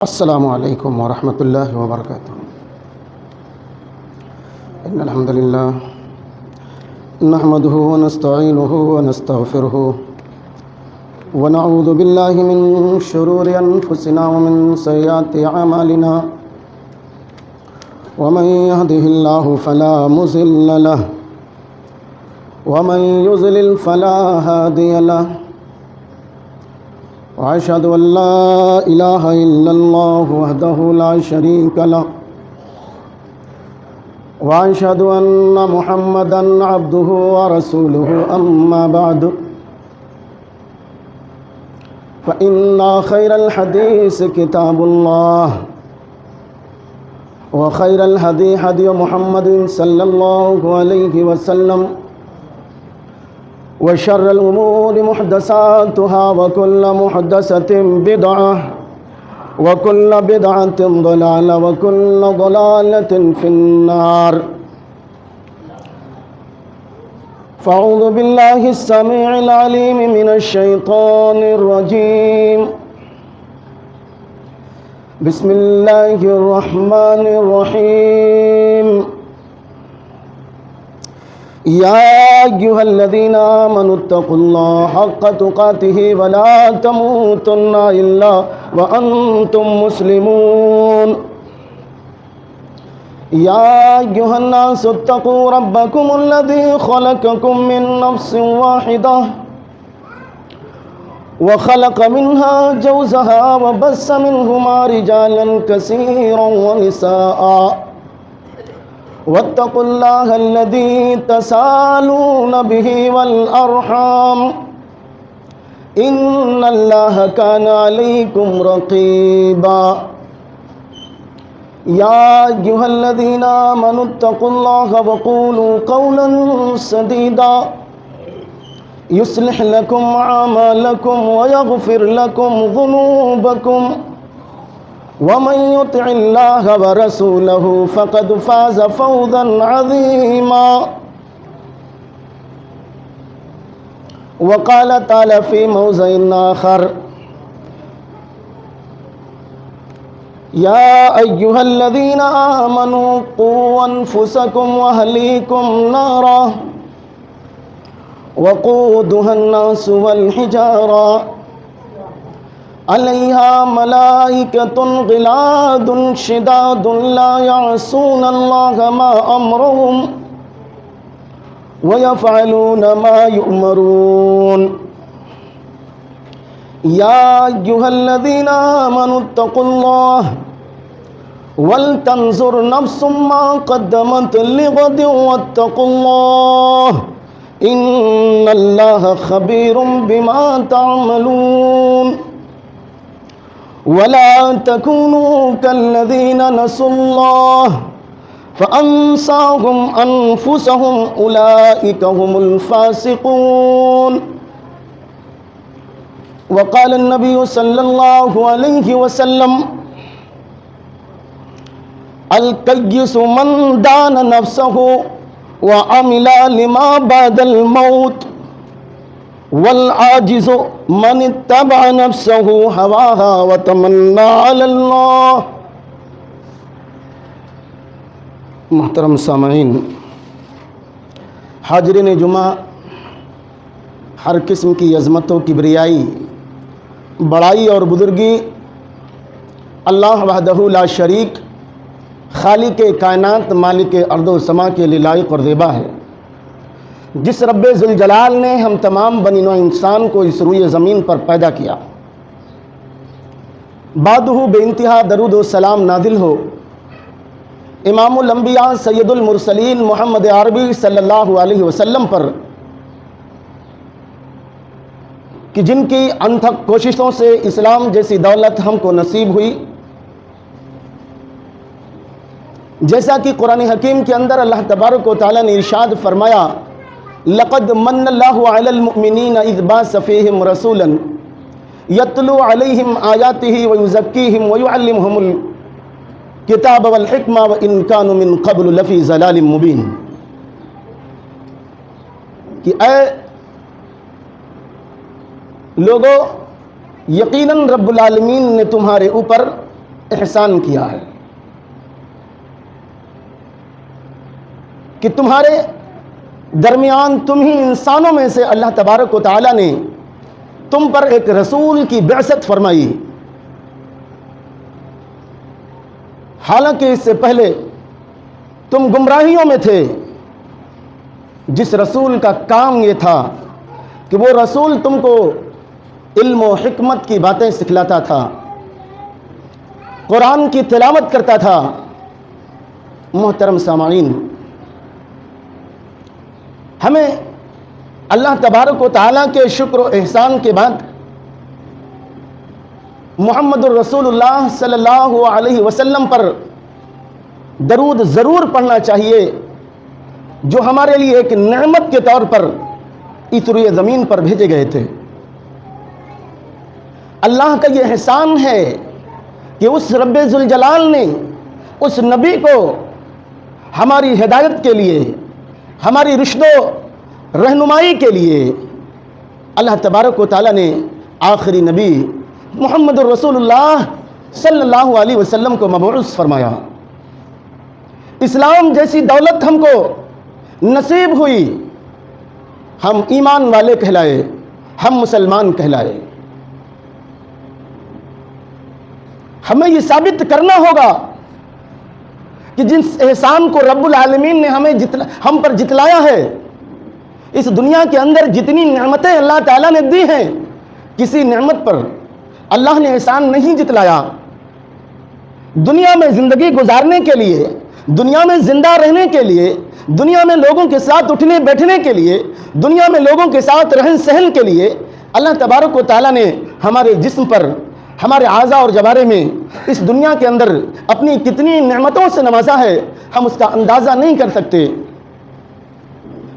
السلام علیکم ورحمۃ اللہ وبرکاتہ۔ ان الحمد للہ نحمده ونستعینه ونستغفره ونعوذ باللہ من شرور انفسنا ومن سیئات اعمالنا ومن يهده الله فلا مضل له ومن يضلل فلا هادي له وأشهد أن لا إله إلا الله وحده لا شريك له وأشهد أن محمدا عبده ورسوله أما بعد فإن خير الحديث كتاب الله وخير الهدي هدي محمد صلى الله عليه وسلم وشر الأمور محدثاتها وكل محدثة بدعة وكل بدعة ضلالة وكل ضلالة في النار فأعوذ بالله السميع العليم من الشيطان الرجيم بسم الله الرحمن الرحيم يا أيها الذين آمنوا اتقوا الله حق تقاته ولا تموتن إلا وأنتم مسلمون يا أيها الناس اتقوا ربكم الذي خلقكم من نفس واحدة وخلق منها زوجها وبث منهما رجالا كثيرا ونساء واتقوا الله الذي تساءلون به والأرحام إن الله كان عليكم رقيبا يا أيها الذين آمنوا اتقوا الله وقولوا قولا سديدا يصلح لكم أعمالكم ويغفر لكم ذنوبكم ومن يطع الله ورسوله فقد فاز فوزا عظيما وقال تعالى في موضع آخر يا أيها الذين آمنوا قوا أنفسكم وأهليكم نارا وقودها الناس والحجارة عليها ملائكة غلاظ شداد لا يعصون الله ما أمرهم ويفعلون ما يؤمرون يا أيها الذين آمنوا اتقوا الله ولتنظر نفس ما قدمت لغد واتقوا الله إن الله خبير بما تعملون ولا تكونوا كالذين نسوا الله فأنساهم أنفسهم أولئك هم الفاسقون وقال النبي صلى الله عليه وسلم الكيس من دان نفسه وعمل لما بعد الموت والعاجز من اتبع نفسه هواها وتمنى على الله۔ محترم سامعین، حاضرین جمعہ، ہر قسم کی عظمت و کبریائی، بڑائی اور بزرگی اللہ وحدہ لا شریک، خالق کائنات، مالک ارض و سما کے لیے لائق اور زیبا ہے۔ جس رب ذوالجلال نے ہم تمام بنی نوع انسان کو اس روئے زمین پر پیدا کیا، بعدہ بے انتہا درود و سلام نازل ہو امام الانبیاء سید المرسلین محمد عربی صلی اللہ علیہ وسلم پر، کہ جن کی انتھک کوششوں سے اسلام جیسی دولت ہم کو نصیب ہوئی۔ جیسا کہ قرآن حکیم کے اندر اللہ تبارک و تعالیٰ نے ارشاد فرمایا، لقد من اللہ علی المؤمنین اذ بعث فیہم رسولا یتلو علیہم آیاتہ ویزکیہم ویعلمہم الکتاب والحکمہ وان کانوا من قبل لفی ضلال مبین، کہ اے لوگو، یقیناً رب العالمین نے تمہارے اوپر احسان کیا ہے کہ تمہارے درمیان تم ہی انسانوں میں سے اللہ تبارک و تعالیٰ نے تم پر ایک رسول کی بعثت فرمائی، حالانکہ اس سے پہلے تم گمراہیوں میں تھے۔ جس رسول کا کام یہ تھا کہ وہ رسول تم کو علم و حکمت کی باتیں سکھلاتا تھا، قرآن کی تلاوت کرتا تھا۔ محترم سامعین، ہمیں اللہ تبارک و تعالیٰ کے شکر و احسان کے بعد محمد الرسول اللہ صلی اللہ علیہ وسلم پر درود ضرور پڑھنا چاہیے، جو ہمارے لیے ایک نعمت کے طور پر اس روئے زمین پر بھیجے گئے تھے۔ اللہ کا یہ احسان ہے کہ اس رب ذوالجلال نے اس نبی کو ہماری ہدایت کے لیے، ہماری رشد و رہنمائی کے لیے اللہ تبارک و تعالیٰ نے آخری نبی محمد الرسول اللہ صلی اللہ علیہ وسلم کو مبعوث فرمایا۔ اسلام جیسی دولت ہم کو نصیب ہوئی، ہم ایمان والے کہلائے، ہم مسلمان کہلائے۔ ہمیں یہ ثابت کرنا ہوگا کہ جس احسان کو رب العالمین نے ہم پر جتلایا ہے، اس دنیا کے اندر جتنی نعمتیں اللہ تعالیٰ نے دی ہیں، کسی نعمت پر اللہ نے احسان نہیں جتلایا۔ دنیا میں زندگی گزارنے کے لیے، دنیا میں زندہ رہنے کے لیے، دنیا میں لوگوں کے ساتھ اٹھنے بیٹھنے کے لیے، دنیا میں لوگوں کے ساتھ رہن سہن کے لیے اللہ تبارک و تعالیٰ نے ہمارے جسم پر، ہمارے اعضاء اور جوارے میں اس دنیا کے اندر اپنی کتنی نعمتوں سے نوازا ہے، ہم اس کا اندازہ نہیں کر سکتے۔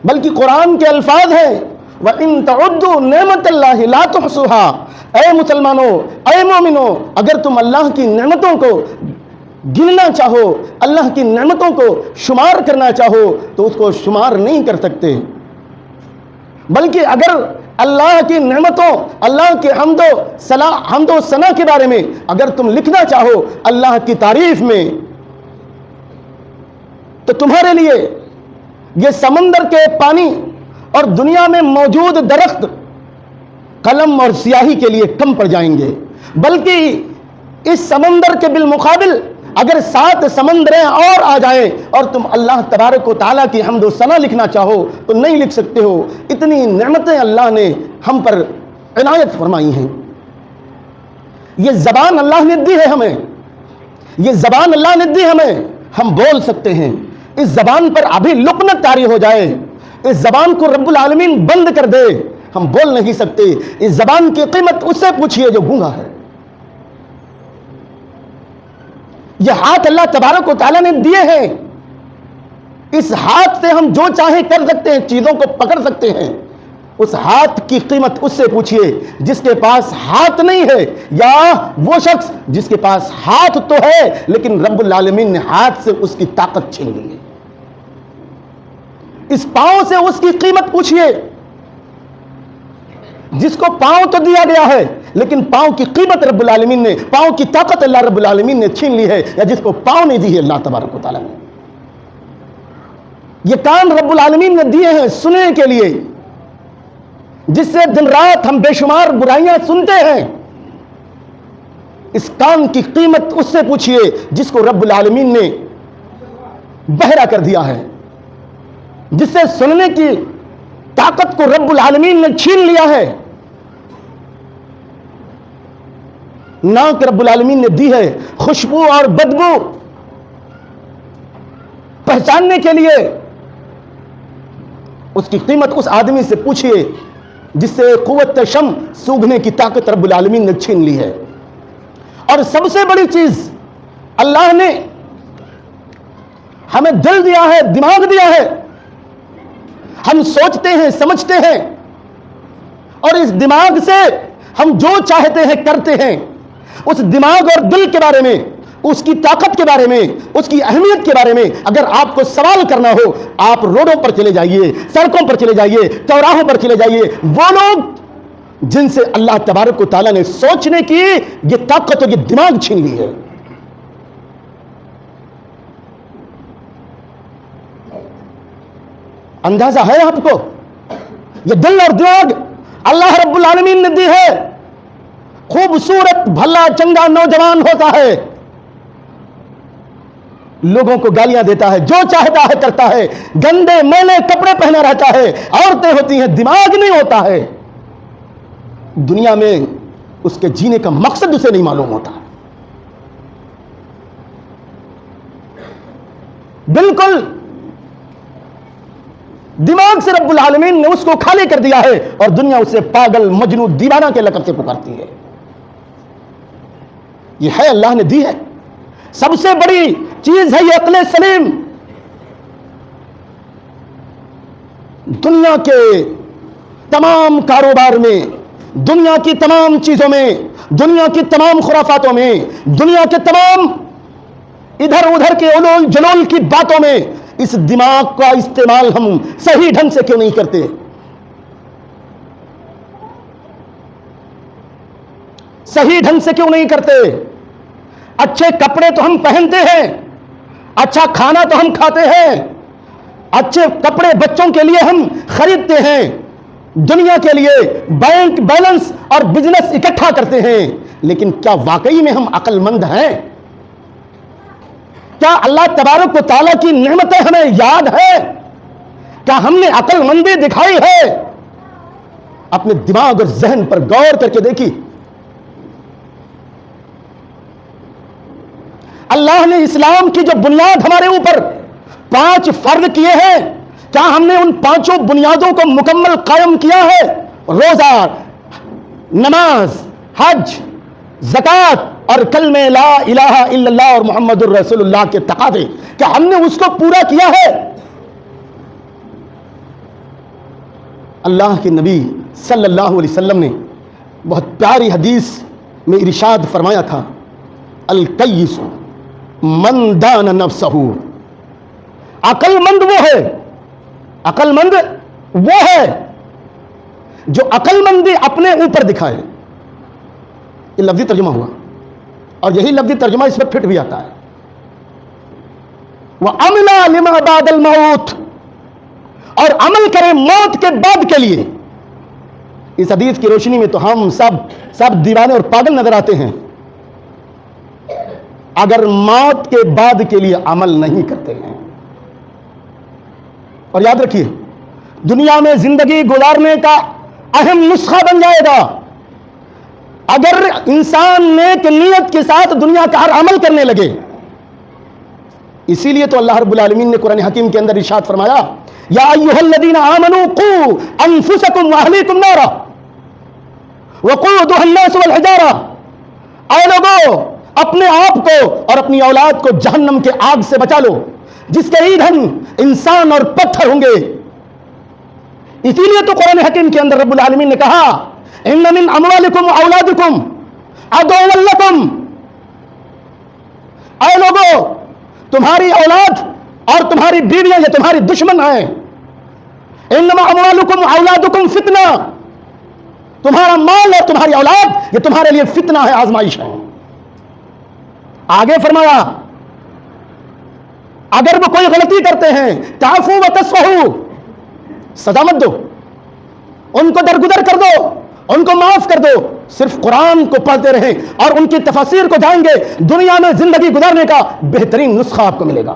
بلکہ قرآن کے الفاظ ہیں وَإِن تَعُدُّوا نِعْمَتَ اللَّهِ لَا تُحْصُوهَا۔ اے مسلمانوں، اے مومنوں، اگر تم اللہ کی نعمتوں کو گننا چاہو، اللہ کی نعمتوں کو شمار کرنا چاہو تو اس کو شمار نہیں کر سکتے۔ بلکہ اگر اللہ کی نعمتوں، اللہ کے حمد و ثنا کے بارے میں اگر تم لکھنا چاہو اللہ کی تعریف میں، تو تمہارے لیے یہ سمندر کے پانی اور دنیا میں موجود درخت قلم اور سیاہی کے لیے کم پڑ جائیں گے۔ بلکہ اس سمندر کے بالمقابل اگر 7 سمندریں اور آ جائیں اور تم اللہ تبارک و تعالیٰ کی حمد و ثنا لکھنا چاہو تو نہیں لکھ سکتے ہو۔ اتنی نعمتیں اللہ نے ہم پر عنایت فرمائی ہیں۔ یہ زبان اللہ نے دی ہے ہمیں، یہ زبان اللہ نے دی ہمیں، ہم بول سکتے ہیں۔ اس زبان پر ابھی لکنت طاری ہو جائے، اس زبان کو رب العالمین بند کر دے، ہم بول نہیں سکتے۔ اس زبان کی قیمت اس سے پوچھئے جو گونگا ہے۔ یہ ہاتھ اللہ تبارک و تعالیٰ نے دیے ہیں، اس ہاتھ سے ہم جو چاہیں کر سکتے ہیں، چیزوں کو پکڑ سکتے ہیں۔ اس ہاتھ کی قیمت اس سے پوچھئے جس کے پاس ہاتھ نہیں ہے، یا وہ شخص جس کے پاس ہاتھ تو ہے لیکن رب العالمین نے ہاتھ سے اس کی طاقت چھین لی ہے۔ اس پاؤں سے اس کی قیمت پوچھئے جس کو پاؤں تو دیا گیا ہے لیکن پاؤں کی قیمت رب العالمین نے، پاؤں کی طاقت اللہ رب العالمین نے چھین لی ہے، یا جس کو پاؤں نہیں دی ہے اللہ تبارک و تعالیٰ نے۔ یہ کان رب العالمین نے دیے ہیں سننے کے لیے، جس سے دن رات ہم بے شمار برائیاں سنتے ہیں۔ اس کان کی قیمت اس سے پوچھئے جس کو رب العالمین نے بہرا کر دیا ہے، جس سے سننے کی طاقت کو رب العالمین نے چھین لیا ہے۔ ناک رب العالمین نے دی ہے خوشبو اور بدبو پہچاننے کے لیے، اس کی قیمت اس آدمی سے پوچھئے جس سے قوت شم سونگھنے کی طاقت رب العالمین نے چھین لی ہے۔ اور سب سے بڑی چیز اللہ نے ہمیں دل دیا ہے، دماغ دیا ہے، ہم سوچتے ہیں، سمجھتے ہیں، اور اس دماغ سے ہم جو چاہتے ہیں کرتے ہیں۔ اس دماغ اور دل کے بارے میں، اس کی طاقت کے بارے میں، اس کی اہمیت کے بارے میں اگر آپ کو سوال کرنا ہو، آپ روڈوں پر چلے جائیے، سڑکوں پر چلے جائیے، چوراہوں پر چلے جائیے۔ وہ لوگ جن سے اللہ تبارک و تعالیٰ نے سوچنے کی یہ طاقت اور یہ دماغ چھین لی ہے، اندازہ ہے آپ کو؟ یہ دل اور دماغ اللہ رب العالمین نے دی ہے. خوبصورت بھلا چنگا نوجوان ہوتا ہے، لوگوں کو گالیاں دیتا ہے، جو چاہتا ہے کرتا ہے، گندے میلے کپڑے پہنا رہتا ہے، عورتیں ہوتی ہیں، دماغ نہیں ہوتا ہے. دنیا میں اس کے جینے کا مقصد اسے نہیں معلوم ہوتا. بالکل دماغ سے رب العالمین نے اس کو خالی کر دیا ہے اور دنیا اسے پاگل مجنوں دیوانہ کے لقب سے پکارتی ہے. یہ ہے اللہ نے دی ہے. سب سے بڑی چیز ہے یہ عقل سلیم. دنیا کے تمام کاروبار میں، دنیا کی تمام چیزوں میں، دنیا کی تمام خرافاتوں میں، دنیا کے تمام ادھر ادھر کے علول جلول کی باتوں میں اس دماغ کا استعمال ہم صحیح ڈھنگ سے کیوں نہیں کرتے؟ صحیح ڈھنگ سے کیوں نہیں کرتے؟ اچھے کپڑے تو ہم پہنتے ہیں، اچھا کھانا تو ہم کھاتے ہیں، اچھے کپڑے بچوں کے لیے ہم خریدتے ہیں، دنیا کے لیے بینک بیلنس اور بزنس اکٹھا کرتے ہیں، لیکن کیا واقعی میں ہم عقل مند ہیں؟ کیا اللہ تبارک و تعالیٰ کی نعمتیں ہمیں یاد ہے؟ کیا ہم نے عقل مندی دکھائی ہے؟ اپنے دماغ اور ذہن پر غور کر کے دیکھی. اللہ نے اسلام کی جو بنیاد ہمارے اوپر 5 فرض کیے ہیں، کیا ہم نے ان 5 بنیادوں کو مکمل قائم کیا ہے؟ روزہ، نماز، حج، زکوٰۃ اور کلمہ لا الہ الا اللہ اور محمد الرسول اللہ کے تقاضے، کیا ہم نے اس کو پورا کیا ہے؟ اللہ کے نبی صلی اللہ علیہ وسلم نے بہت پیاری حدیث میں ارشاد فرمایا تھا، الکیس من دان نفسہ. عقل مند وہ ہے، عقل مند وہ ہے جو عقل مندی اپنے اوپر دکھائے. یہ لفظی ترجمہ ہوا اور یہی لفظی ترجمہ اس میں فٹ بھی آتا ہے. وَعَمِلَ لِمَا بَعْدَ الْمَوْتِ، اور عمل کرے موت کے بعد کے لیے. اس حدیث کی روشنی میں تو ہم سب دیوانے اور پاگل نظر آتے ہیں اگر موت کے بعد کے لیے عمل نہیں کرتے ہیں. اور یاد رکھیے، دنیا میں زندگی گزارنے کا اہم نسخہ بن جائے گا اگر انسان نیک نیت کے ساتھ دنیا کا ہر عمل کرنے لگے. اسی لیے تو اللہ رب العالمین نے قرآن حکیم کے اندر ارشاد فرمایا، یا ایھا الذین آمنوا قوا انفسکم واہلیکم نارا وقودها الناس والحجارہ. اے لوگوں، اپنے آپ کو اور اپنی اولاد کو جہنم کے آگ سے بچا لو جس کے ایندھن انسان اور پتھر ہوں گے. اسی لیے تو قرآن حکیم کے اندر رب العالمین نے کہا، ان من اموالکم واولادکم عدوا لکم. اے لوگوں، تمہاری اولاد اور تمہاری بیویاں یہ تمہاری دشمن ہیں. انما اموالکم واولادکم فتنہ. تمہارا مال اور تمہاری اولاد یہ تمہارے لیے فتنہ ہے، آزمائش ہے. آگے فرمایا، اگر وہ کوئی غلطی کرتے ہیں تعفو و تصفحو، سزا مت دو، ان کو درگزر کر دو، ان کو معاف کر دو. صرف قرآن کو پڑھتے رہیں اور ان کی تفاسیر کو جائیں گے، دنیا میں زندگی گزارنے کا بہترین نسخہ آپ کو ملے گا.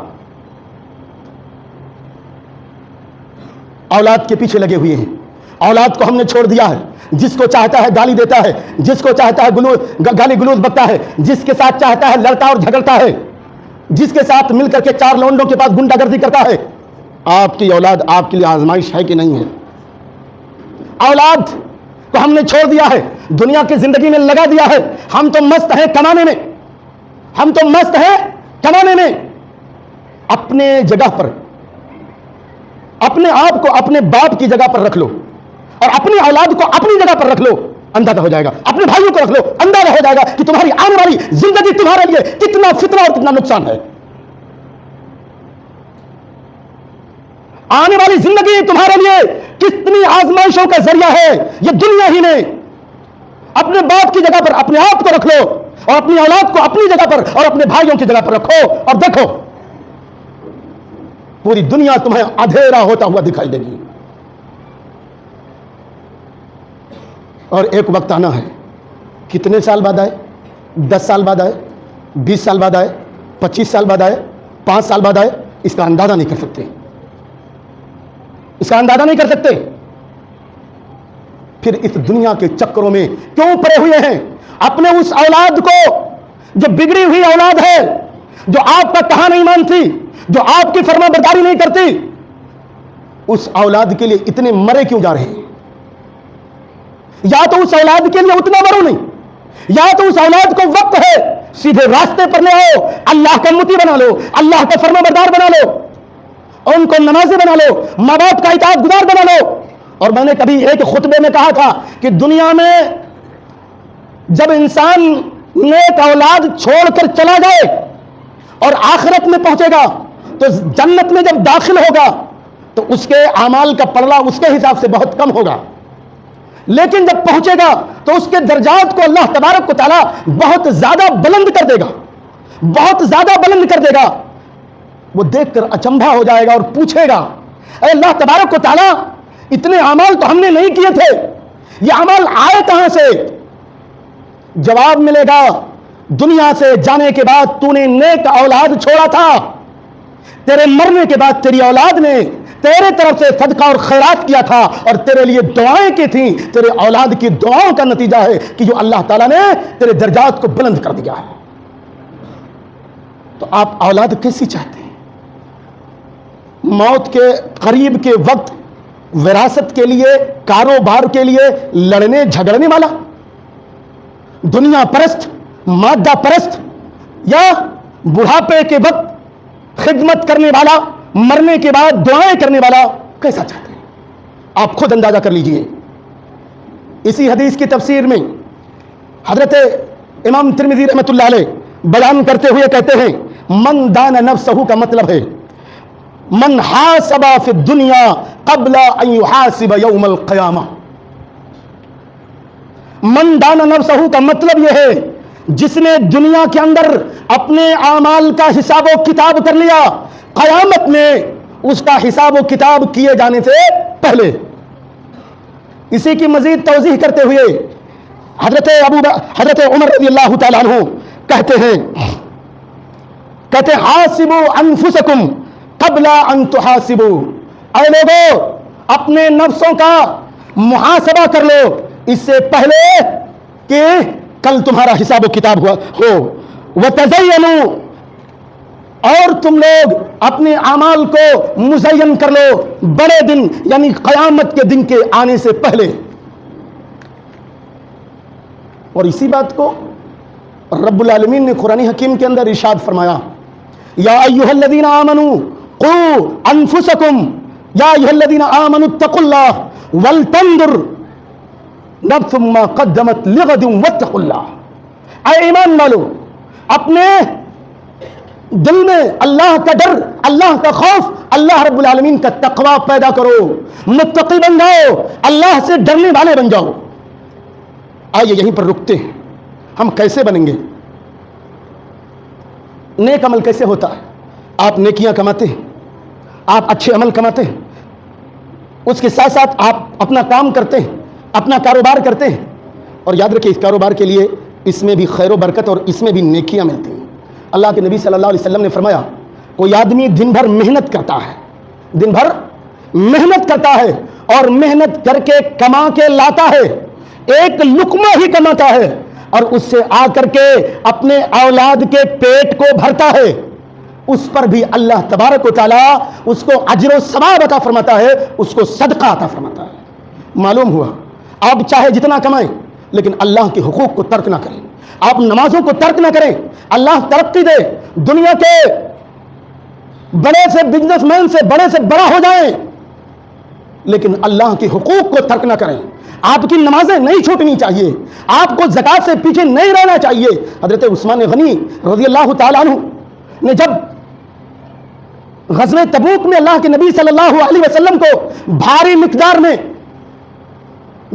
اولاد کے پیچھے لگے ہوئے ہیں، اولاد کو ہم نے چھوڑ دیا ہے. جس کو چاہتا ہے گالی دیتا ہے، جس کو چاہتا ہے گالی گلوز بکتا ہے، جس کے ساتھ چاہتا ہے لڑتا اور جھگڑتا ہے، جس کے ساتھ مل کر کے 4 لونڈوں کے پاس گنڈا گردی کرتا ہے. آپ کی اولاد آپ کے لیے آزمائش ہے کہ نہیں ہے؟ اولاد کو ہم نے چھوڑ دیا ہے، دنیا کی زندگی میں لگا دیا ہے. ہم تو مست ہیں کمانے میں، ہم تو مست ہیں کمانے میں. اپنے جگہ پر اپنے آپ کو اپنے باپ کی جگہ پر رکھ لو اور اپنی اولاد کو اپنی جگہ پر رکھ لو، اندازہ ہو جائے گا. اپنے بھائیوں کو رکھ لو، اندازہ ہو جائے گا کہ تمہاری آنے والی زندگی تمہارے لیے کتنا فتنہ اور کتنا نقصان ہے. آنے والی زندگی تمہارے لیے کتنی آزمائشوں کا ذریعہ ہے. یہ دنیا ہی میں اپنے باپ کی جگہ پر اپنے آپ کو رکھ لو اور اپنی اولاد کو اپنی جگہ پر اور اپنے بھائیوں کی جگہ پر رکھو اور دیکھو پوری دنیا تمہیں اندھیرا ہوتا ہوا دکھائی دے گی. اور ایک وقت آنا ہے. کتنے سال بعد آئے؟ 10 سال بعد آئے, 20 سال بعد آئے, 25 سال بعد آئے, 5 سال بعد آئے, اس کا اندازہ نہیں کر سکتے, اس کا اندازہ نہیں کر سکتے. پھر اس دنیا کے چکروں میں کیوں پڑے ہوئے ہیں؟ اپنے اس اولاد کو جو بگڑی ہوئی اولاد ہے, جو آپ کا کہا نہیں مانتی, جو آپ کی فرما برداری نہیں کرتی, اس اولاد کے لیے اتنے مرے کیوں جا رہے ہیں؟ یا تو اس اولاد کے لیے اتنا مرو نہیں, یا تو اس اولاد کو وقت ہے سیدھے راستے پر لے آؤ, اللہ کا مطیع بنا لو, اللہ کا فرما بردار بنا لو, ان کو نمازی بنا لو, ماں باپ کا اطاعت گزار بنا لو. اور میں نے کبھی ایک خطبے میں کہا تھا کہ دنیا میں جب انسان نیک اولاد چھوڑ کر چلا جائے اور آخرت میں پہنچے گا تو جنت میں جب داخل ہوگا تو اس کے اعمال کا پلڑا اس کے حساب سے بہت کم ہوگا, لیکن جب پہنچے گا تو اس کے درجات کو اللہ تبارک و تعالیٰ بہت زیادہ بلند کر دے گا, بہت زیادہ بلند کر دے گا. وہ دیکھ کر اچنبھا ہو جائے گا اور پوچھے گا, اے اللہ تبارک و تعالیٰ, اتنے اعمال تو ہم نے نہیں کیے تھے, یہ اعمال آئے کہاں سے؟ جواب ملے گا, دنیا سے جانے کے بعد تو نے نیک اولاد چھوڑا تھا, تیرے مرنے کے بعد تیری اولاد نے تیرے طرف سے صدقہ اور خیرات کیا تھا اور تیرے لیے دعائیں کی تھیں. تیرے اولاد کی دعاؤں کا نتیجہ ہے کہ جو اللہ تعالیٰ نے تیرے درجات کو بلند کر دیا ہے. تو آپ اولاد کیسی چاہتے ہیں؟ موت کے قریب کے وقت وراثت کے لیے, کاروبار کے لیے لڑنے جھگڑنے والا, دنیا پرست, مادہ پرست, یا بڑھاپے کے وقت خدمت کرنے والا, مرنے کے بعد دعائیں کرنے والا کیسا چاہتے ہیں؟ آپ خود اندازہ کر لیجئے. اسی حدیث کی تفسیر میں حضرت امام ترمذی رحمۃ اللہ علیہ بیان کرتے ہوئے کہتے ہیں, من دان نفسہ کا مطلب ہے من حاسب فی الدنیا قبل ان یحاسب یوم القیامہ. من دان نفسہ کا مطلب یہ ہے جس نے دنیا کے اندر اپنے اعمال کا حساب و کتاب کر لیا, قیامت میں اس کا حساب و کتاب کیے جانے سے پہلے. اسی کی مزید توضیح کرتے ہوئے حضرت عمر رضی اللہ تعالیٰ عنہ کہتے ہیں حاسبوا انفسکم قبل ان تحاسبوا, اے لوگو اپنے نفسوں کا محاسبہ کر لو اس سے پہلے کہ کل تمہارا حساب و کتاب ہو. وتزینوا, اور تم لوگ اپنے اعمال کو مزین کر لو بڑے دن یعنی قیامت کے دن کے آنے سے پہلے. اور اسی بات کو رب العالمین نے قرآن حکیم کے اندر ارشاد فرمایا, یا ایھا الذین آمنوا قوا انفسکم یا ایھا الذین آمنوا اتقوا اللہ ولتنظر نفس ما قدمت لغد واتقوا اللہ. اے ایمان والو, اپنے دل میں اللہ کا ڈر, اللہ کا خوف, اللہ رب العالمین کا تقوی پیدا کرو, متقی بن جاؤ, اللہ سے ڈرنے والے بن جاؤ. آئیے یہیں پر رکتے ہیں. ہم کیسے بنیں گے؟ نیک عمل کیسے ہوتا ہے؟ آپ نیکیاں کماتے ہیں, آپ اچھے عمل کماتے ہیں, اس کے ساتھ ساتھ آپ اپنا کام کرتے ہیں, اپنا کاروبار کرتے ہیں, اور یاد رکھیں اس کاروبار کے لیے اس میں بھی خیر و برکت اور اس میں بھی نیکیاں ملتی ہیں. اللہ کے نبی صلی اللہ علیہ وسلم نے فرمایا, کوئی آدمی دن بھر محنت کرتا ہے, دن بھر محنت کرتا ہے اور محنت کر کے کما کے لاتا ہے, ایک لقمہ ہی کماتا ہے اور اس سے آ کر کے اپنے اولاد کے پیٹ کو بھرتا ہے, اس پر بھی اللہ تبارک و تعالیٰ اس کو اجر و ثواب عطا فرماتا ہے, اس کو صدقہ عطا فرماتا ہے. معلوم ہوا آپ چاہے جتنا کمائیں لیکن اللہ کے حقوق کو ترک نہ کریں, آپ نمازوں کو ترک نہ کریں. اللہ ترقی دے, دنیا کے بڑے سے بزنس مین سے بڑے سے بڑا ہو جائیں لیکن اللہ کے حقوق کو ترک نہ کریں. آپ کی نمازیں نہیں چھوٹنی چاہیے, آپ کو زکات سے پیچھے نہیں رہنا چاہیے. حضرت عثمان غنی رضی اللہ تعالیٰ عنہ نے جب غزوہ تبوک میں اللہ کے نبی صلی اللہ علیہ وسلم کو بھاری مقدار میں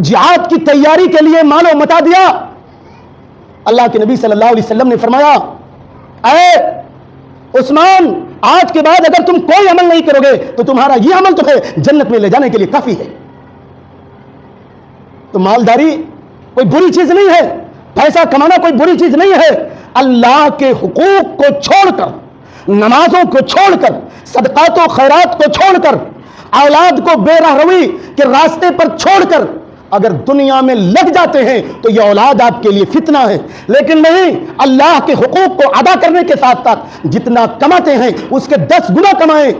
جہاد کی تیاری کے لیے مال و متا دیا, اللہ کے نبی صلی اللہ علیہ وسلم نے فرمایا, اے عثمان آج کے بعد اگر تم کوئی عمل نہیں کرو گے تو تمہارا یہ عمل تمہیں جنت میں لے جانے کے لیے کافی ہے. تو مالداری کوئی بری چیز نہیں ہے, پیسہ کمانا کوئی بری چیز نہیں ہے. اللہ کے حقوق کو چھوڑ کر, نمازوں کو چھوڑ کر, صدقات و خیرات کو چھوڑ کر, اولاد کو بے راہ روی کے راستے پر چھوڑ کر اگر دنیا میں لگ جاتے ہیں تو یہ اولاد آپ کے لیے فتنہ ہے. لیکن نہیں, اللہ کے حقوق کو ادا کرنے کے ساتھ ساتھ جتنا کماتے ہیں اس کے 10 گنا کمائیں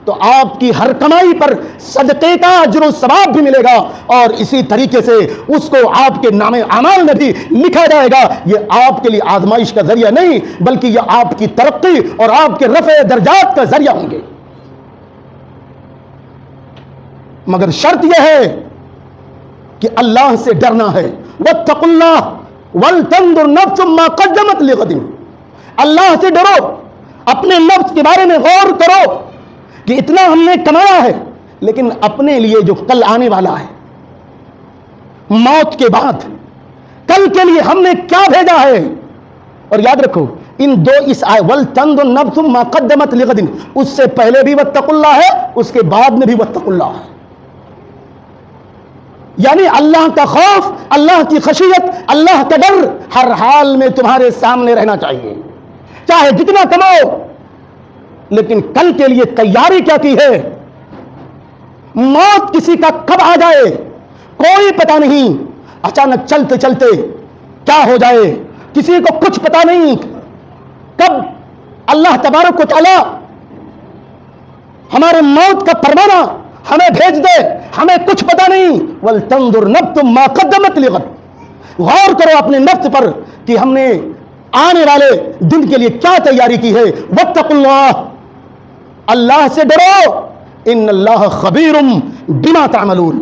تو آپ کی ہر کمائی پر صدقے کا اجر و ثواب بھی ملے گا, اور اسی طریقے سے اس کو آپ کے نام اعمال میں بھی لکھا جائے گا. یہ آپ کے لیے آزمائش کا ذریعہ نہیں بلکہ یہ آپ کی ترقی اور آپ کے رفع درجات کا ذریعہ ہوں گے. مگر شرط یہ ہے کہ اللہ سے ڈرنا ہے. واتقوا اللہ ولتنظر نفس ما قدمت لغد. اللہ سے ڈرو, اپنے نفس کے بارے میں غور کرو کہ اتنا ہم نے کمایا ہے لیکن اپنے لیے جو کل آنے والا ہے, موت کے بعد کل کے لیے ہم نے کیا بھیجا ہے. اور یاد رکھو ان دو اس آئے ولتنظر نفس ما قدمت لغد, اس سے پہلے بھی واتقوا اللہ ہے, اس کے بعد میں بھی واتقوا اللہ ہے. یعنی اللہ کا خوف, اللہ کی خشیت, اللہ کا ڈر ہر حال میں تمہارے سامنے رہنا چاہیے, چاہے جتنا کماؤ. لیکن کل کے لیے تیاری کیا کی ہے؟ موت کسی کا کب آ جائے کوئی پتہ نہیں, اچانک چلتے چلتے کیا ہو جائے کسی کو کچھ پتہ نہیں. کب اللہ تبارک و تعالی ہمارے موت کا پروانہ ہمیں بھیج دے ہمیں کچھ پتہ نہیں. وَلْتَنْظُرْ نَفْسٌ مَا قَدَّمَتْ لِغَدٍ. غور کرو اپنے نفس پر کہ ہم نے آنے والے دن کے لیے کیا تیاری کی ہے. وَاتَّقُوا اللَّهَ, اللہ سے ڈرو. ان اللہ خبیر بما تعملون,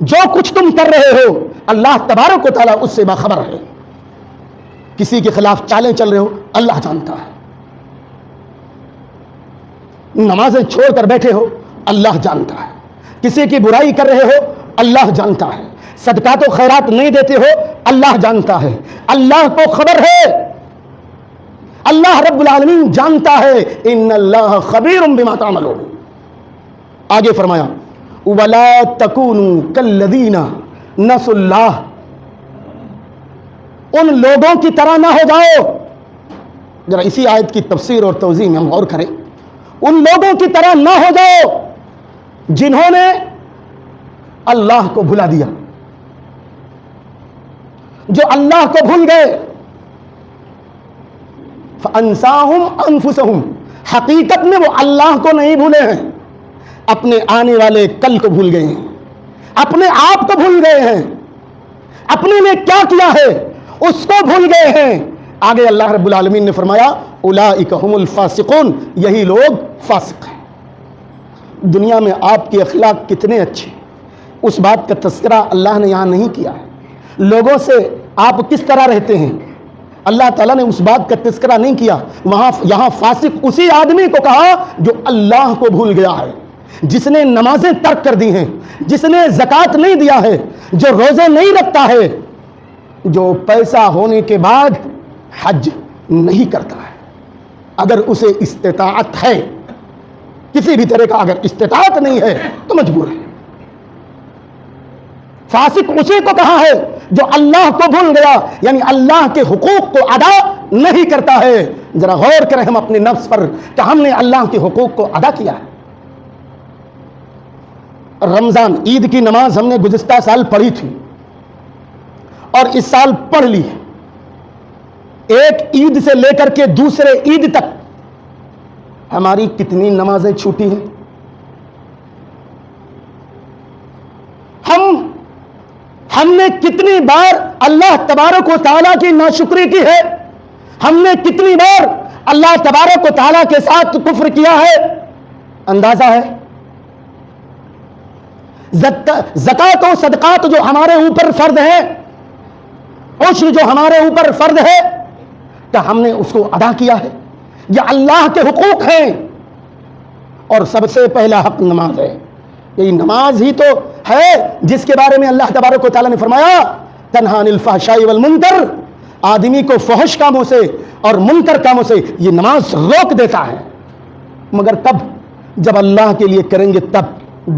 جو کچھ تم کر رہے ہو اللہ تبارک و تعالیٰ اس سے باخبر ہے. کسی کے خلاف چالیں چل رہے ہو اللہ جانتا ہے, نمازیں چھوڑ کر بیٹھے ہو اللہ جانتا ہے, کسی کی برائی کر رہے ہو اللہ جانتا ہے, صدقات و خیرات نہیں دیتے ہو اللہ جانتا ہے. اللہ کو خبر ہے, اللہ رب العالمین جانتا ہے. ان اللہ خبیر بما تعملون. آگے فرمایا وَلَا تَكُونُوا كَالَّذِينَ نَسُوا اللَّهَ, ان لوگوں کی طرح نہ ہو جاؤ. ذرا اسی آیت کی تفسیر اور توضیح میں ہم غور کریں. ان لوگوں کی طرح نہ ہو جاؤ جنہوں نے اللہ کو بھلا دیا, جو اللہ کو بھول گئے. فَأَنْسَاهُمْ أَنفُسَهُمْ, حقیقت میں وہ اللہ کو نہیں بھولے ہیں, اپنے آنے والے کل کو بھول گئے ہیں, اپنے آپ کو بھول گئے ہیں, اپنے نے کیا کیا ہے اس کو بھول گئے ہیں. آگے اللہ رب العالمین نے فرمایا اولئک هم الفاسقون, یہی لوگ فاسق ہیں. دنیا میں آپ کے اخلاق کتنے اچھے, اس بات کا تذکرہ اللہ نے یہاں نہیں کیا ہے. لوگوں سے آپ کس طرح رہتے ہیں اللہ تعالیٰ نے اس بات کا تذکرہ نہیں کیا. یہاں فاسق اسی آدمی کو کہا جو اللہ کو بھول گیا ہے, جس نے نمازیں ترک کر دی ہیں, جس نے زکوٰۃ نہیں دیا ہے, جو روزے نہیں رکھتا ہے, جو پیسہ ہونے کے بعد حج نہیں کرتا ہے. اگر اسے استطاعت ہے, کسی بھی طرح کا اگر استطاعت نہیں ہے تو مجبور ہے. فاسق اسی کو کہا ہے جو اللہ کو بھول گیا, یعنی اللہ کے حقوق کو ادا نہیں کرتا ہے. ذرا غور کریں ہم اپنے نفس پر کہ ہم نے اللہ کے حقوق کو ادا کیا ہے. رمضان عید کی نماز ہم نے گزشتہ سال پڑھی تھی اور اس سال پڑھ لی. ایک عید سے لے کر کے دوسرے عید تک ہماری کتنی نمازیں چھوٹی ہیں. ہم نے کتنی بار اللہ تبارک و تعالیٰ کی ناشکری کی ہے, ہم نے کتنی بار اللہ تبارک و تعالیٰ کے ساتھ کفر کیا ہے, اندازہ ہے. زکوٰۃ و صدقات جو ہمارے اوپر فرض ہے, عشر جو ہمارے اوپر فرض ہے, کیا ہم نے اس کو ادا کیا ہے؟ یہ اللہ کے حقوق ہیں اور سب سے پہلا حق نماز ہے. یہی نماز ہی تو ہے جس کے بارے میں اللہ تبارک و تعالیٰ نے فرمایا تنہا عن الفحشاء والمنکر, آدمی کو فحش کاموں سے اور منکر کاموں سے یہ نماز روک دیتا ہے، مگر کب؟ جب اللہ کے لیے کریں گے تب،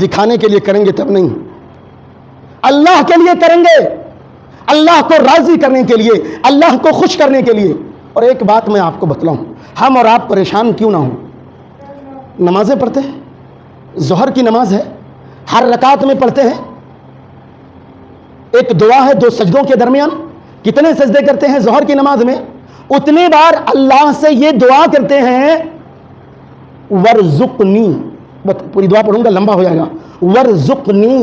دکھانے کے لیے کریں گے تب نہیں، اللہ کے لیے کریں گے، اللہ کو راضی کرنے کے لیے، اللہ کو خوش کرنے کے لیے۔ اور ایک بات میں آپ کو بتلاؤں، ہم اور آپ پریشان کیوں نہ ہوں، نمازیں پڑھتے ہیں، ظہر کی نماز ہے، ہر رکعت میں پڑھتے ہیں، ایک دعا ہے 2 سجدوں کے درمیان، کتنے سجدے کرتے ہیں ظہر کی نماز میں؟ اتنے بار اللہ سے یہ دعا کرتے ہیں، ورزقنی، پوری دعا پڑھوں گا لمبا ہو جائے گا، ورزقنی،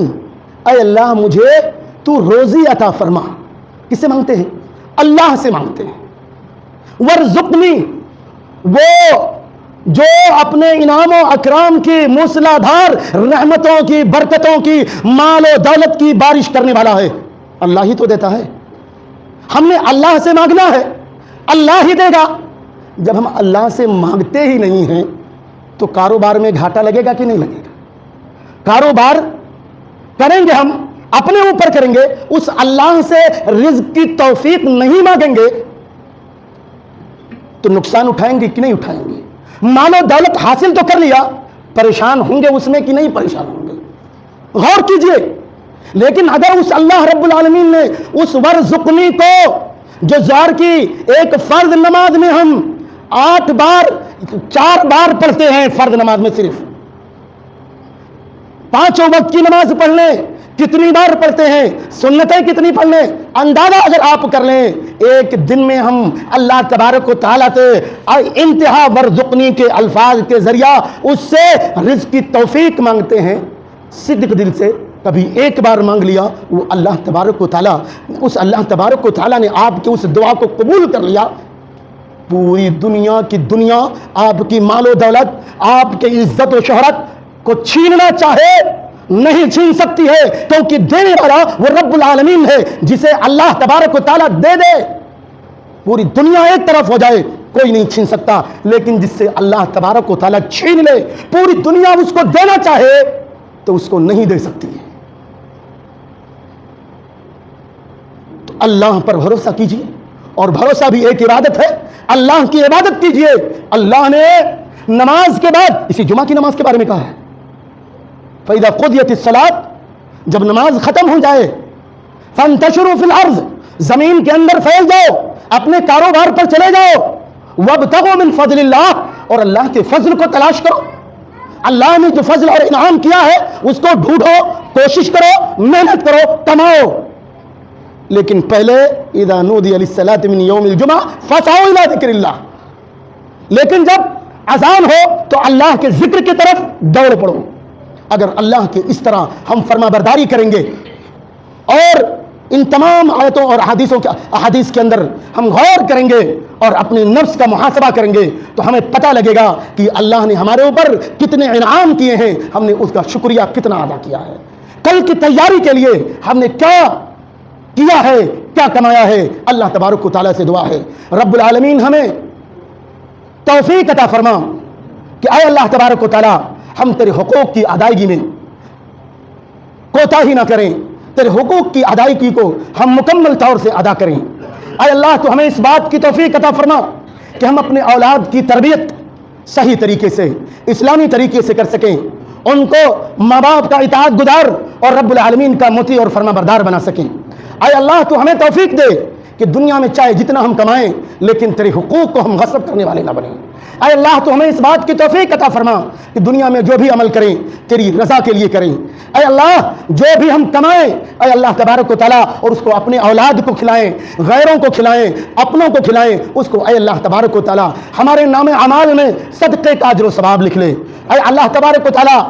اے اللہ مجھے تو روزی عطا فرما۔ کس سے مانگتے ہیں؟ اللہ سے مانگتے ہیں۔ ورزقنی، وہ جو اپنے انعام و اکرام کی موسلا دھار رحمتوں کی، برکتوں کی، مال و دولت کی بارش کرنے والا ہے، اللہ ہی تو دیتا ہے۔ ہم نے اللہ سے مانگنا ہے، اللہ ہی دے گا۔ جب ہم اللہ سے مانگتے ہی نہیں ہیں تو کاروبار میں گھاٹا لگے گا کہ نہیں لگے گا؟ کاروبار کریں گے، ہم اپنے اوپر کریں گے، اس اللہ سے رزق کی توفیق نہیں مانگیں گے تو نقصان اٹھائیں گے کہ نہیں اٹھائیں گے؟ مال و دولت حاصل تو کر لیا، پریشان ہوں گے اس میں کہ نہیں پریشان ہوں گے؟ غور کیجئے۔ لیکن اگر اس اللہ رب العالمین نے اس ورزقنی کو، جو ظہر کی ایک فرض نماز میں ہم 8 بار 4 بار پڑھتے ہیں، فرض نماز میں صرف 5 وقت کی نماز پڑھ لیں کتنی بار پڑھتے ہیں، سنتیں کتنی پڑھ لیں، اندازہ اگر آپ کر لیں، ایک دن میں ہم اللہ تبارک و تعالیٰ سے انتہا ورزقنی کے الفاظ کے ذریعہ اس سے رزق کی توفیق مانگتے ہیں، صدق دل سے۔ کبھی ایک بار مانگ لیا، وہ اللہ تبارک و تعالیٰ، اس اللہ تبارک و تعالیٰ نے آپ کی اس دعا کو قبول کر لیا۔ پوری دنیا کی دنیا آپ کی مال و دولت، آپ کی عزت و شہرت کو چھیننا چاہے نہیں چھین سکتی ہے، کیونکہ دینے والا وہ رب العالمین ہے، جسے اللہ تبارک و تعالیٰ دے دے، پوری دنیا ایک طرف ہو جائے کوئی نہیں چھین سکتا، لیکن جس سے اللہ تبارک و تعالیٰ چھین لے، پوری دنیا اس کو دینا چاہے تو اس کو نہیں دے سکتی ہے۔ تو اللہ پر بھروسہ کیجیے، اور بھروسہ بھی ایک عبادت ہے، اللہ کی عبادت کیجیے۔ اللہ نے نماز کے بعد اسی جمعہ کی نماز کے بارے میں کہا ہے، فَإِذَا قُضِيَتِ الصَّلَاةُ، جب نماز ختم ہو جائے، فَانْتَشِرُوا فِي الْأَرْضِ، زمین کے اندر پھیل جاؤ، اپنے کاروبار پر چلے جاؤ، وَابْتَغُوا مِنْ فَضْلِ اللَّهِ، اور اللہ کے فضل کو تلاش کرو۔ اللہ نے جو فضل اور انعام کیا ہے اس کو ڈھونڈو، کوشش کرو، محنت کرو، کماؤ۔ لیکن پہلے اذا نودی للصلاة من یوم الجمعہ فاسعوا الی ذکر اللہ، لیکن جب اذان ہو تو اللہ کے ذکر کی طرف دوڑ پڑو۔ اگر اللہ کے اس طرح ہم فرما برداری کریں گے اور ان تمام آیتوں اور احادیث کے اندر ہم غور کریں گے اور اپنے نفس کا محاسبہ کریں گے تو ہمیں پتہ لگے گا کہ اللہ نے ہمارے اوپر کتنے انعام کیے ہیں، ہم نے اس کا شکریہ کتنا ادا کیا ہے۔ کل کی تیاری کے لیے ہم نے کیا کیا ہے، کیا کمایا ہے۔ اللہ تبارک و تعالیٰ سے دعا ہے رب العالمین ہمیں توفیق عطا فرما کہ اے اللہ تبارک و تعالیٰ، ہم تیرے حقوق کی ادائیگی میں کوتاہی نہ کریں، تیرے حقوق کی ادائیگی کو ہم مکمل طور سے ادا کریں۔ اے اللہ تو ہمیں اس بات کی توفیق عطا فرما کہ ہم اپنے اولاد کی تربیت صحیح طریقے سے، اسلامی طریقے سے کر سکیں، ان کو ماں باپ کا اطاعت گزار اور رب العالمین کا مطیع اور فرما بردار بنا سکیں۔ اے اللہ تو ہمیں توفیق دے کہ دنیا میں چاہے جتنا ہم کمائیں لیکن تیرے حقوق کو ہم غصب کرنے والے نہ بنیں۔ اے اللہ تو ہمیں اس بات کی توفیق عطا فرما کہ دنیا میں جو بھی عمل کریں تیری رضا کے لیے کریں۔ اے اللہ جو بھی ہم کمائیں، اے اللہ تبارک و تعالیٰ، اور اس کو اپنے اولاد کو کھلائیں، غیروں کو کھلائیں، اپنوں کو کھلائیں، اس کو اے اللہ تبارک و تعالیٰ ہمارے نام اعمال میں صدقے کا اجر و ثواب لکھ لے۔ اے اللہ تبارک و تعالیٰ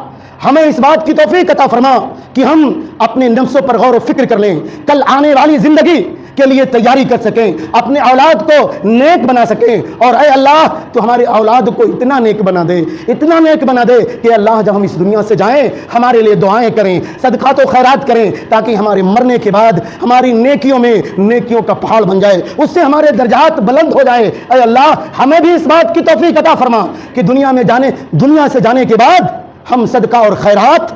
ہمیں اس بات کی توفیق عطا فرما کہ ہم اپنے نفسوں پر غور و فکر کر لیں، کل آنے والی زندگی کے لیے تیاری کر سکیں، اپنے اولاد کو نیک بنا سکیں۔ اور اے اللہ تو ہمارے اولاد کو اتنا نیک بنا دے، اتنا نیک بنا دے کہ اللہ جب ہم اس دنیا سے جائیں ہمارے لیے دعائیں کریں، صدقات و خیرات کریں، تاکہ ہمارے مرنے کے بعد ہماری نیکیوں میں نیکیوں کا پہاڑ بن جائے، اس سے ہمارے درجات بلند ہو جائے۔ اے اللہ ہمیں بھی اس بات کی توفیق عطا فرما کہ دنیا سے جانے کے بعد ہم صدقہ اور خیرات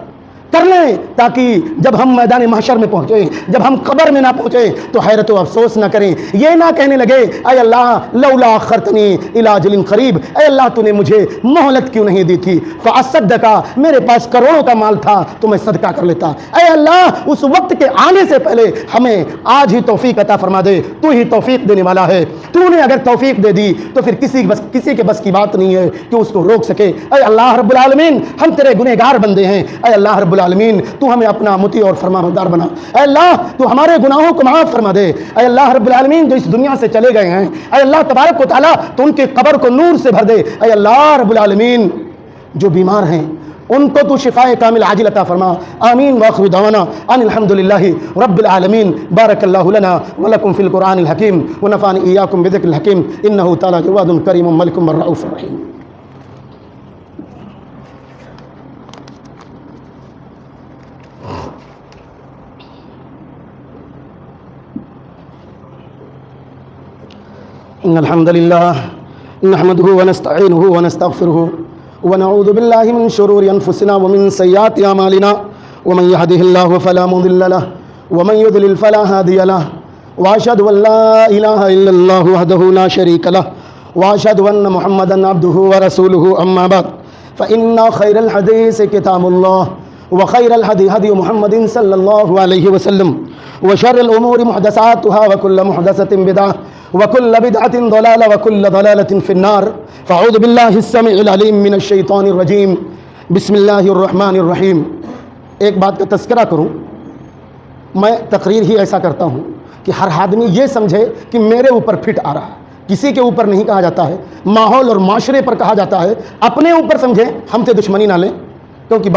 کر لیں تاکہ جب ہم میدان محشر میں پہنچے، جب ہم قبر میں نہ پہنچے تو حیرت و افسوس نہ کریں، یہ نہ کہنے لگے اے اللہ لولا اخرتنی الی اجل قریب، اے اللہ تو نے مجھے مہلت کیوں نہیں دی تھی، فاصدقا، میرے پاس کروڑوں کا مال تھا تو میں صدقہ کر لیتا، اے اللہ اس وقت کے آنے سے پہلے ہمیں آج ہی توفیق عطا فرما دے، تو ہی توفیق دینے والا ہے، تو نے اگر توفیق دے دی تو پھر کسی کے بس کی بات نہیں ہے کہ اس کو روک سکے۔ اے اللہ رب العالمین ہم تیرے گنہگار بندے ہیں، اے اللہ رب العالمین تو ہمیں اپنا مطیع اور فرمانبردار بنا، اے اللہ تو ہمارے گناہوں کو معاف فرما دے، اے اللہ رب العالمین جو اس دنیا سے چلے گئے ہیں اے اللہ تبارک و تعالیٰ تو ان کے قبر کو نور سے بھر دے، اے اللہ رب العالمین جو بیمار ہیں ان کو تو شفائے کامل عاجل عطا فرما، آمین وآخر دعوانا ان الحمدللہ رب العالمین۔ بارک اللہ لنا ولکم فی القرآن الحکیم ونفعنی ایاکم بذکر الحکیم انہ تعالی جواد کریم ملک رؤوف رحیم۔ ان الحمد للہ نحمده ونستعینه ونستغفره ونعوذ باللہ من شرور انفسنا ومن سیئات اعمالنا ومن يهده الله فلا مضل له ومن يضلل فلا هادي له واشهد ان لا اله الا الله وحده لا شريك له واشهد ان محمدا عبده ورسوله اما بعد فان خير الحديث كتاب الله وخير الهدي هدي محمد صلى الله عليه وسلم وشر الامور محدثاتها وكل محدثة بدعة وكل بدعة ضلالة وكل ضلالة في النار فاعوذ بالله السميع العليم من الشيطان الرجيم بسم الله الرحمن الرحيم۔ ایک بات کا تذکرہ کروں، میں تقریر ہی ایسا کرتا ہوں کہ ہر آدمی یہ سمجھے کہ میرے اوپر فٹ آ رہا ہے، کسی کے اوپر نہیں کہا جاتا ہے، ماحول اور معاشرے پر کہا جاتا ہے، اپنے اوپر سمجھیں، ہم سے دشمنی نہ لیں، کیونکہ